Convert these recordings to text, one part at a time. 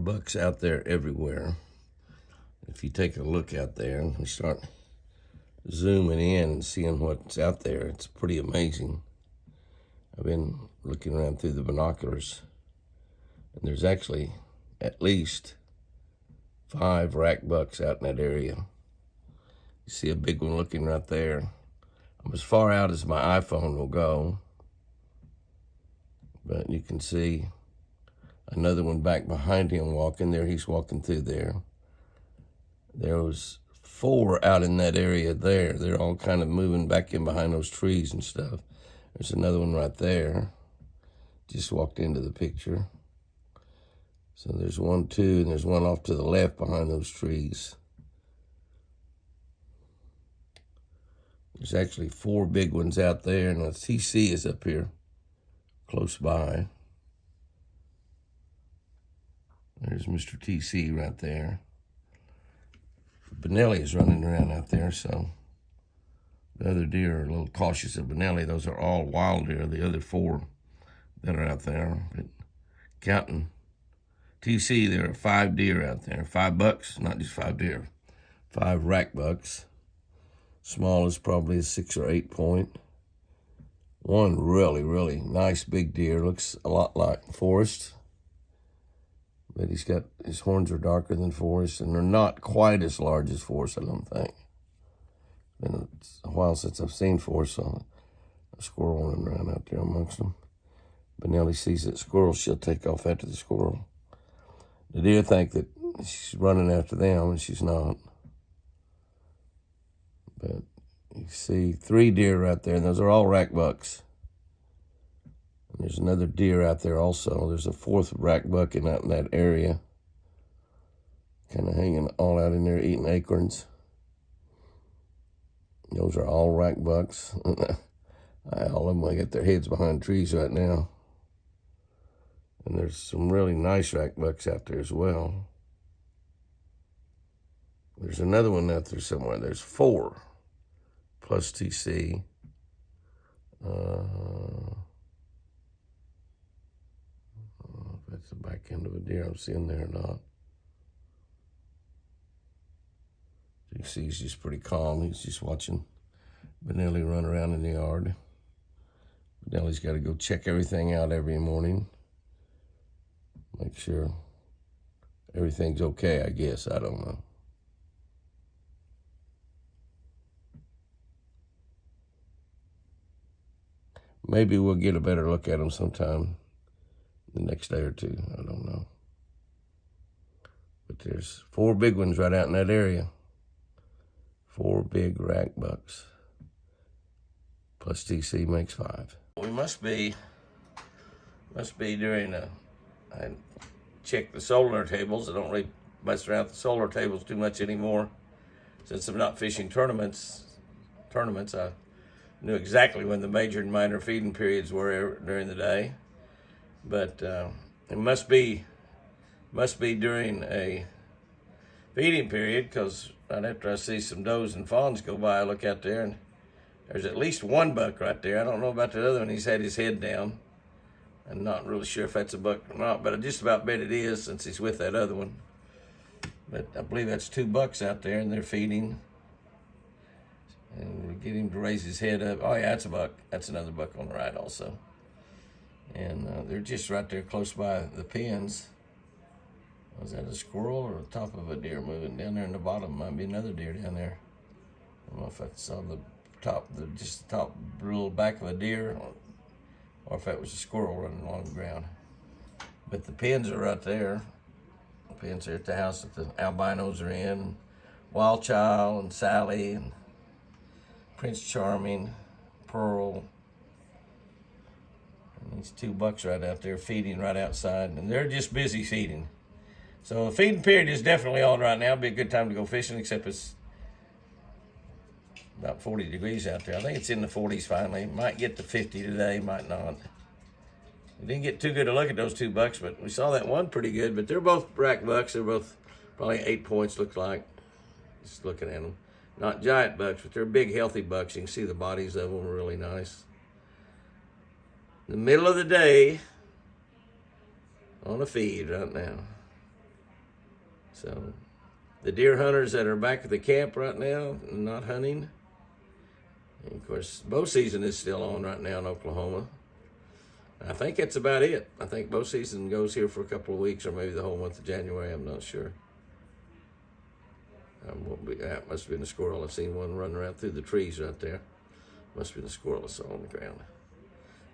bucks out there everywhere. If you take a look out there and we start zooming in and seeing what's out there, it's pretty amazing. I've been looking around through the binoculars, and there's actually at least 5 rack bucks out in that area. You see a big one looking right there. I'm as far out as my iPhone will go, but you can see another one back behind him walking there. He's walking through there. There was 4 out in that area there. They're all kind of moving back in behind those trees and stuff. There's another one right there. Just walked into the picture. So there's 1, 2, and there's one off to the left behind those trees. There's actually 4 big ones out there, and the TC is up here close by. There's Mr. TC right there. Benelli is running around out there, so the other deer are a little cautious of Benelli. Those are all wild deer, the other 4 that are out there. But counting TC, there are 5 deer out there. 5 bucks, not just 5 deer. 5 rack bucks. Small is probably a 6 or 8 point. One really, really nice big deer. Looks a lot like Forrest. But his horns are darker than Forrest, and they're not quite as large as Forrest, I don't think. It's a while since I've seen Forrest, so a squirrel running around out there amongst them. Benelli sees that squirrel, she'll take off after the squirrel. The deer think that she's running after them, and she's not. But you see 3 deer right there, and those are all rack bucks. And there's another deer out there also. There's a 4th rack buck out in that area. Kind of hanging all out in there eating acorns. Those are all rack bucks. All of them got their heads behind trees right now. And there's some really nice rack bucks out there as well. There's another one out there somewhere. There's 4 plus TC. I don't know if that's the back end of a deer I'm seeing there or not. You see he's just pretty calm. He's just watching Benelli run around in the yard. Benelli's got to go check everything out every morning. Make sure everything's okay, I guess. I don't know. Maybe we'll get a better look at them sometime the next day or 2. I don't know. But there's 4 big ones right out in that area. 4 big rack bucks. Plus TC makes 5. We must be during I check the solar tables. I don't really mess around with the solar tables too much anymore. Since I'm not fishing tournaments, I knew exactly when the major and minor feeding periods were during the day. But it must be during a feeding period, because right after I see some does and fawns go by, I look out there and there's at least 1 buck right there. I don't know about the other one. He's had his head down. I'm not really sure if that's a buck or not, but I just about bet it is since he's with that other one. But I believe that's 2 bucks out there, and they're feeding. And we get him to raise his head up. Oh, yeah, that's a buck. That's another buck on the right also. And they're just right there close by the pens. Was that a squirrel or the top of a deer moving? Down there in the bottom might be another deer down there. I don't know if that's on the top, just the top little back of a deer, or if that was a squirrel running along the ground. But the pens are right there. The pens are at the house that the albinos are in. Wild Child and Sally and Prince Charming, Pearl. And these 2 bucks right out there feeding right outside, and they're just busy feeding. So the feeding period is definitely on right now. It'd be a good time to go fishing, except it's about 40 degrees out there. I think it's in the 40s finally. Might get to 50 today, might not. We didn't get too good a look at those 2 bucks, but we saw that one pretty good. But they're both rack bucks. They're both probably 8 points, look like, just looking at them. Not giant bucks, but they're big, healthy bucks. You can see the bodies of them are really nice. The middle of the day on a feed right now. So the deer hunters that are back at the camp right now, not hunting. And of course, bow season is still on right now in Oklahoma. I think that's about it. I think bow season goes here for a couple of weeks or maybe the whole month of January. I'm not sure. That must have been a squirrel. I've seen one running around through the trees right there. Must have been a squirrel I saw on the ground.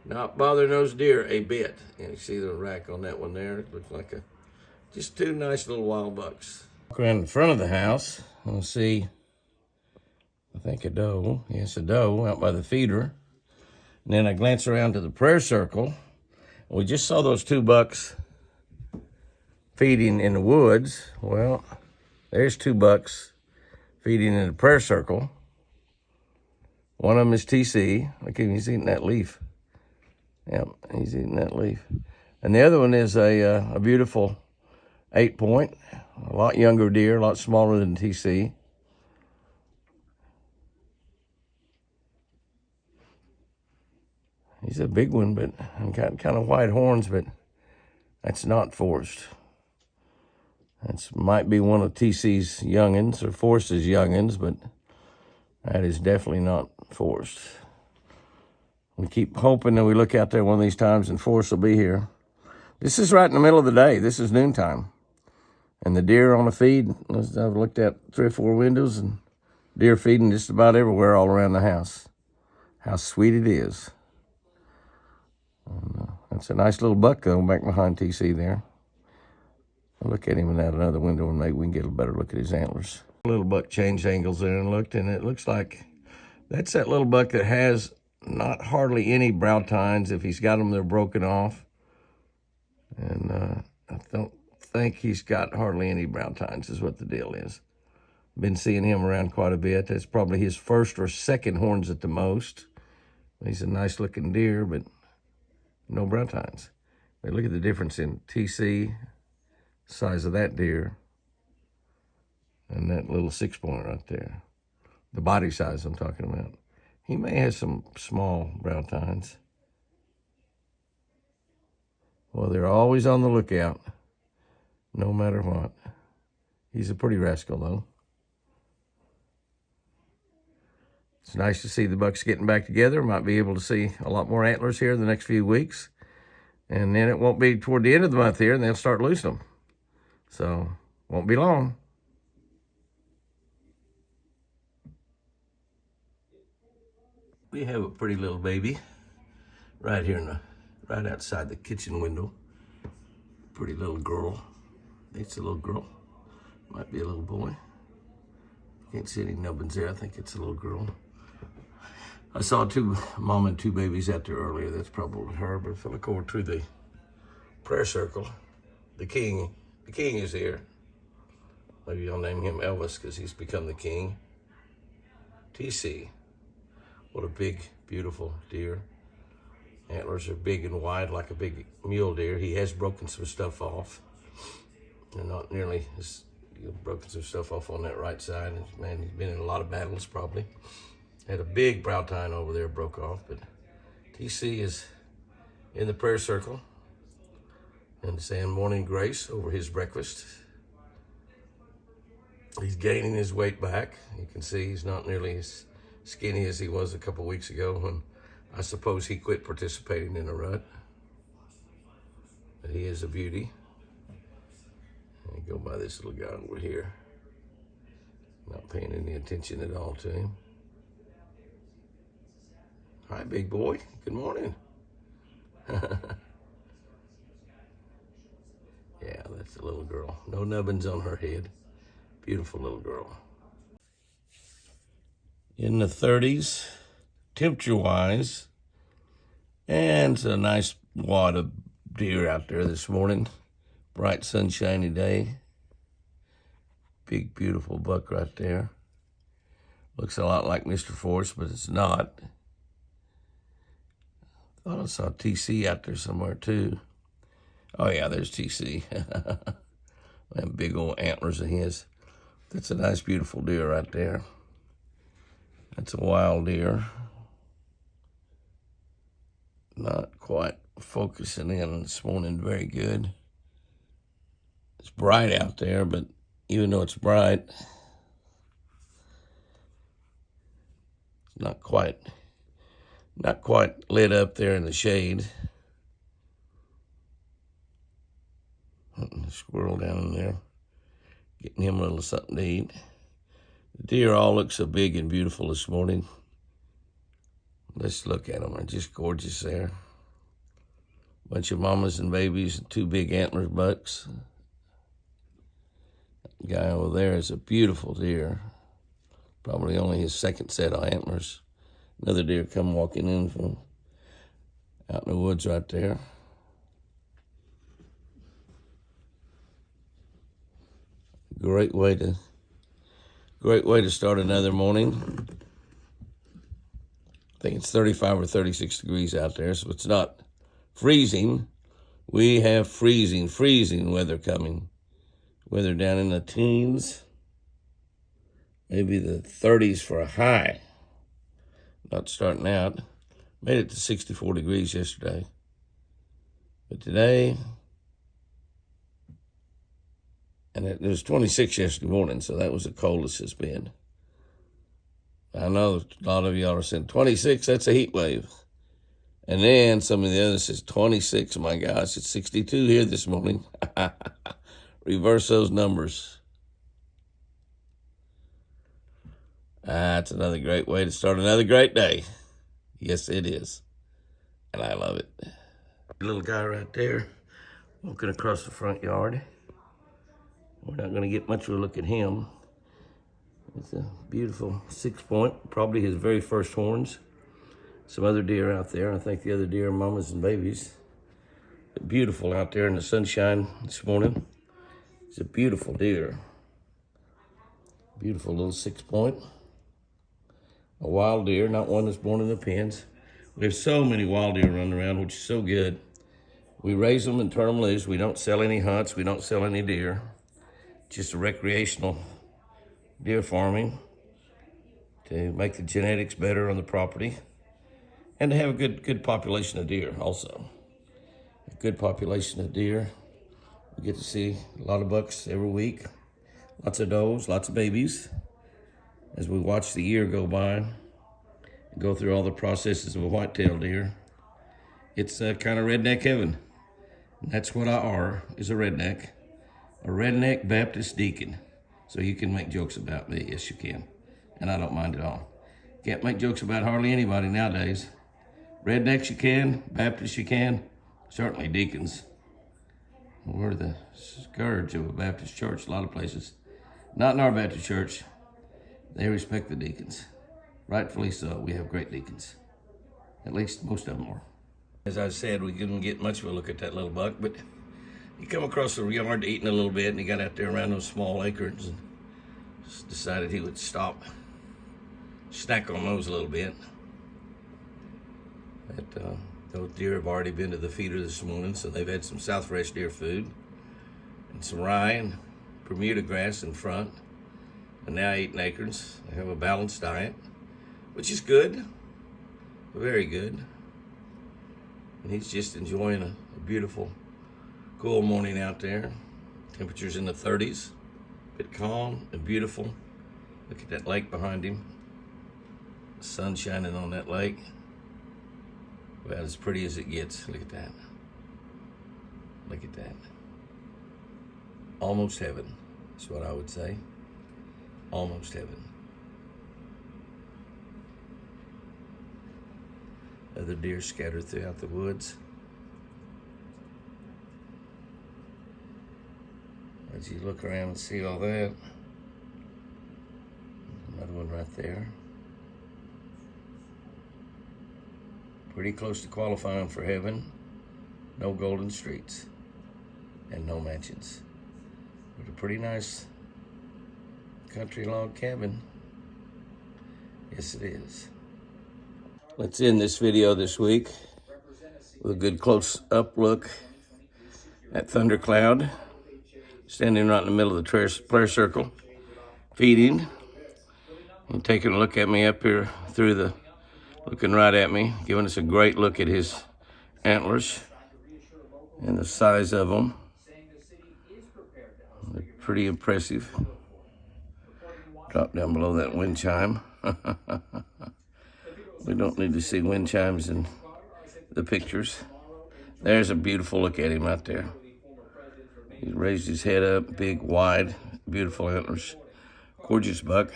Not bothering those deer a bit. And you see the rack on that one there. It looks like just two nice little wild bucks. Walk around the front of the house. We'll see, I think a doe. Yes, a doe out by the feeder. And then I glance around to the prayer circle. We just saw those two bucks feeding in the woods. Well, there's two bucks feeding in the prayer circle. One of them is TC. Look at him, he's eating that leaf. Yep, he's eating that leaf. And the other one is a beautiful 8-point, a lot younger deer, a lot smaller than TC. He's a big one, but got kind of white horns, but that's not forced. That might be one of TC's youngins or Forrest's youngins, but that is definitely not forced. We keep hoping that we look out there one of these times and Forrest will be here. This is right in the middle of the day. This is noontime. And the deer on the feed, I've looked at 3 or 4 windows and deer feeding just about everywhere all around the house. How sweet it is. And, that's a nice little buck, though, back behind TC there. I'll look at him in that other window and maybe we can get a better look at his antlers. Little buck changed angles there and looked, and it looks like that's that little buck that has not hardly any brow tines. If he's got them, they're broken off. And I don't think he's got hardly any brow tines is what the deal is. Been seeing him around quite a bit. That's probably his first or second horns at the most. He's a nice looking deer, but no brow tines. But look at the difference in TC, size of that deer, and that little 6-point right there. The body size I'm talking about. He may have some small brow tines. Well, they're always on the lookout, no matter what. He's a pretty rascal, though. It's nice to see the bucks getting back together. Might be able to see a lot more antlers here in the next few weeks. And then it won't be toward the end of the month here, and they'll start losing them. So, won't be long. We have a pretty little baby right here right outside the kitchen window. Pretty little girl. It's a little girl. Might be a little boy. Can't see any nubbins there. I think it's a little girl. I saw mom and 2 babies out there earlier. That's probably her. But if I look over to the prayer circle, the king is here. Maybe I'll name him Elvis because he's become the king. TC. What a big, beautiful deer. Antlers are big and wide like a big mule deer. He has broken some stuff off. And not nearly as broken some stuff off on that right side. Man, he's been in a lot of battles probably. Had a big brow tine over there, broke off. But TC is in the prayer circle and saying morning grace over his breakfast. He's gaining his weight back. You can see he's not nearly as skinny as he was a couple weeks ago when I suppose he quit participating in a rut. But he is a beauty. And go by this little guy over here. Not paying any attention at all to him. Hi, big boy. Good morning. Yeah, that's a little girl. No nubbins on her head. Beautiful little girl. In the 30s, temperature-wise, and it's a nice wad of deer out there this morning. Bright, sunshiny day. Big, beautiful buck right there. Looks a lot like Mr. Forrest, but it's not. Thought I saw TC out there somewhere, too. Oh, yeah, there's TC. Them big old antlers of his. That's a nice, beautiful deer right there. That's a wild deer. Not quite focusing in this morning very good. It's bright out there, but even though it's bright. It's not quite lit up there in the shade. Hunting the squirrel down in there, getting him a little something to eat. The deer all look so big and beautiful this morning. Let's look at them. They're just gorgeous there. Bunch of mamas and babies and 2 big antler bucks. That guy over there is a beautiful deer. Probably only his 2nd set of antlers. Another deer come walking in from out in the woods right there. Great way to start another morning. I think it's 35 or 36 degrees out there, so it's not freezing. We have freezing weather coming. Weather down in the teens, maybe the 30s for a high. Not starting out. Made it to 64 degrees yesterday. But today, and it was 26 yesterday morning, so that was the coldest it's been. I know a lot of y'all are saying 26, that's a heat wave. And then some of the others says 26, my gosh, it's 62 here this morning. Reverse those numbers. That's another great way to start another great day. Yes, it is. And I love it. Little guy right there walking across the front yard. We're not going to get much of a look at him. It's a beautiful 6-point, probably his very first horns. Some other deer out there. I think the other deer are mamas and babies. But beautiful out there in the sunshine this morning. It's a beautiful deer. Beautiful little 6-point. A wild deer, not one that's born in the pens. We have so many wild deer running around, which is so good. We raise them and turn them loose. We don't sell any hunts. We don't sell any deer. Just a recreational deer farming to make the genetics better on the property and to have a good population of deer also. A good population of deer. We get to see a lot of bucks every week. Lots of does, lots of babies. As we watch the year go by and go through all the processes of a whitetail deer, it's kind of redneck heaven. And that's what I are, is a redneck. A redneck Baptist deacon. So you can make jokes about me, yes you can. And I don't mind at all. Can't make jokes about hardly anybody nowadays. Rednecks you can, Baptists you can, certainly deacons. We're the scourge of a Baptist church, a lot of places. Not in our Baptist church. They respect the deacons. Rightfully so, we have great deacons. At least most of them are. As I said, we didn't get much of a look at that little buck, but he come across the yard eating a little bit, and he got out there around those small acorns and just decided he would stop, snack on those a little bit. But those deer have already been to the feeder this morning, so they've had some South Fresh deer food and some rye and Bermuda grass in front, and now eating acorns. They have a balanced diet, which is good, very good. And he's just enjoying a beautiful, cool morning out there. Temperatures in the 30s, a bit calm and beautiful. Look at that lake behind him. The sun shining on that lake. About as pretty as it gets. Look at that. Look at that. Almost heaven, is what I would say. Almost heaven. Other deer scattered throughout the woods. As you look around and see all that, another one right there. Pretty close to qualifying for heaven. No golden streets and no mansions. But a pretty nice country log cabin. Yes, it is. Let's end this video this week with a good close-up look at Thundercloud, standing right in the middle of the prayer circle, feeding, and taking a look at me up here through the, looking right at me, giving us a great look at his antlers and the size of them. They're Pretty impressive. Drop down below that wind chime. We don't need to see wind chimes in the pictures. There's a beautiful look at him right there. He raised his head up, big, wide, beautiful antlers. Gorgeous buck.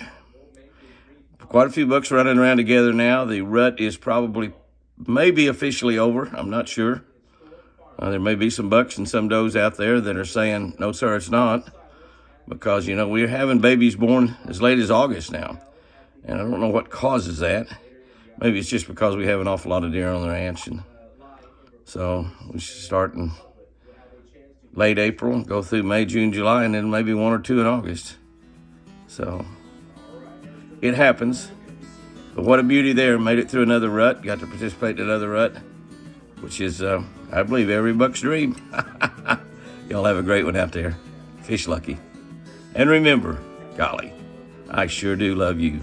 Quite a few bucks running around together now. The rut is maybe officially over. I'm not sure. There may be some bucks and some does out there that are saying, no, sir, it's not. Because, you know, we're having babies born as late as August now. And I don't know what causes that. Maybe it's just because we have an awful lot of deer on the ranch. And so we should start in late April, go through May, June, July, and then maybe 1 or 2 in August. So it happens. But what a beauty there. Made it through another rut. Got to participate in another rut, which is, I believe, every buck's dream. Y'all have a great one out there. Fish lucky. And remember, golly, I sure do love you.